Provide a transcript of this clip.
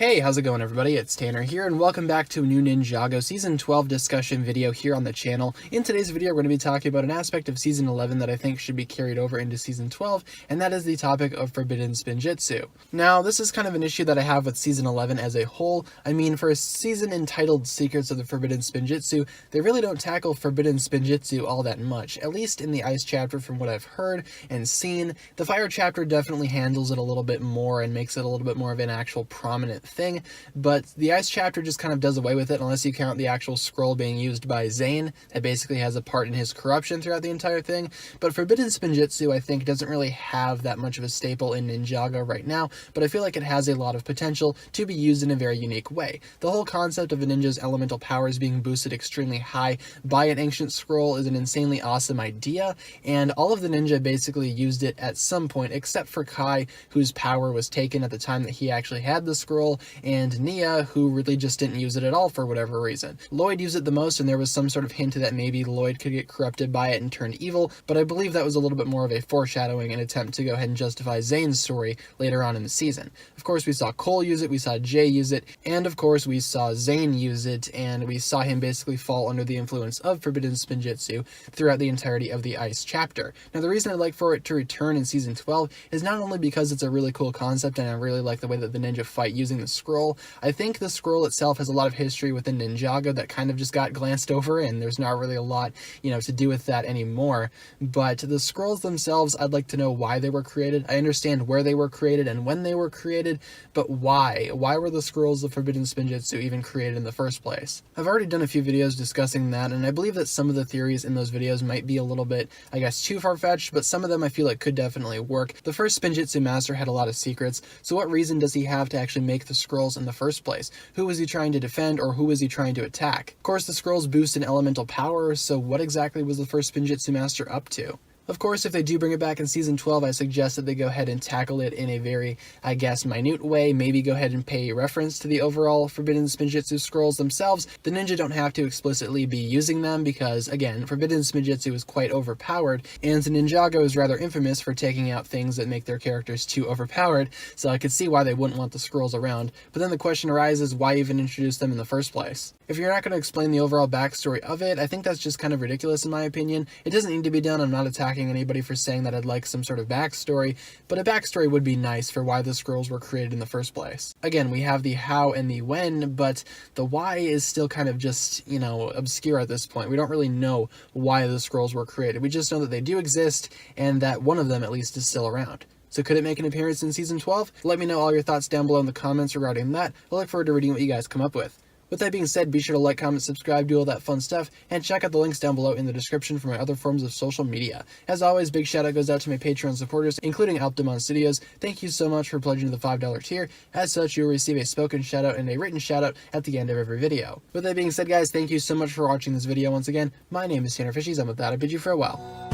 Hey, how's it going everybody? It's Tanner here and welcome back to a new Ninjago Season 12 discussion video here on the channel. In today's video we're going to be talking about an aspect of Season 11 that I think should be carried over into Season 12, and that is the topic of forbidden Spinjitzu. Now, this is kind of an issue that I have with Season 11 as a whole. I mean, for a season entitled Secrets of the Forbidden Spinjitzu, they really don't tackle forbidden Spinjitzu all that much, at least in the Ice chapter from what I've heard and seen. The Fire chapter definitely handles it a little bit more and makes it a little bit more of an actual prominent thing, but the Ice chapter just kind of does away with it unless you count the actual scroll being used by Zane that basically has a part in his corruption throughout the entire thing. But forbidden Spinjitzu I think doesn't really have that much of a staple in Ninjago right now, but I feel like it has a lot of potential to be used in a very unique way. The whole concept of a ninja's elemental powers being boosted extremely high by an ancient scroll is an insanely awesome idea, and all of the ninja basically used it at some point except for Kai, whose power was taken at the time that he actually had the scroll, and Nia, who really just didn't use it at all for whatever reason. Lloyd used it the most, and there was some sort of hint that maybe Lloyd could get corrupted by it and turn evil, but I believe that was a little bit more of a foreshadowing and attempt to go ahead and justify Zane's story later on in the season. Of course, we saw Cole use it, we saw Jay use it, and of course we saw Zane use it, and we saw him basically fall under the influence of forbidden Spinjitzu throughout the entirety of the Ice chapter. Now, the reason I'd like for it to return in Season 12 is not only because it's a really cool concept and I really like the way that the ninja fight using the scroll. I think the scroll itself has a lot of history within Ninjago that kind of just got glanced over, and there's not really a lot, to do with that anymore. But the scrolls themselves, I'd like to know why they were created. I understand where they were created and when they were created, but why? Why were the scrolls of forbidden Spinjitzu even created in the first place? I've already done a few videos discussing that, and I believe that some of the theories in those videos might be a little bit, I guess, too far-fetched, but some of them I feel like could definitely work. The first Spinjitzu master had a lot of secrets, so what reason does he have to actually make the scrolls in the first place? Who was he trying to defend, or who was he trying to attack? Of course, the scrolls boost in elemental power, so what exactly was the first Spinjitzu master up to? Of course, if they do bring it back in Season 12, I suggest that they go ahead and tackle it in a very, I guess, minute way. Maybe go ahead and pay reference to the overall forbidden Spinjitzu scrolls themselves. The ninja don't have to explicitly be using them because, again, forbidden Spinjitzu is quite overpowered, and Ninjago is rather infamous for taking out things that make their characters too overpowered, so I could see why they wouldn't want the scrolls around. But then the question arises, why even introduce them in the first place? If you're not going to explain the overall backstory of it, I think that's just kind of ridiculous in my opinion. It doesn't need to be done. I'm not attacking anybody for saying that I'd like some sort of backstory, but a backstory would be nice for why the scrolls were created in the first place. Again, we have the how and the when, but the why is still kind of just, obscure at this point. We don't really know why the scrolls were created. We just know that they do exist and that one of them at least is still around. So could it make an appearance in Season 12? Let me know all your thoughts down below in the comments regarding that. I look forward to reading what you guys come up with. With that being said, be sure to like, comment, subscribe, do all that fun stuff, and check out the links down below in the description for my other forms of social media. As always, big shout out goes out to my Patreon supporters, including Alpdemon Studios. Thank you so much for pledging to the $5 tier. As such, you'll receive a spoken shout out and a written shout out at the end of every video. With that being said, guys, thank you so much for watching this video once again. My name is TannerFishies, and with that, I bid you farewell.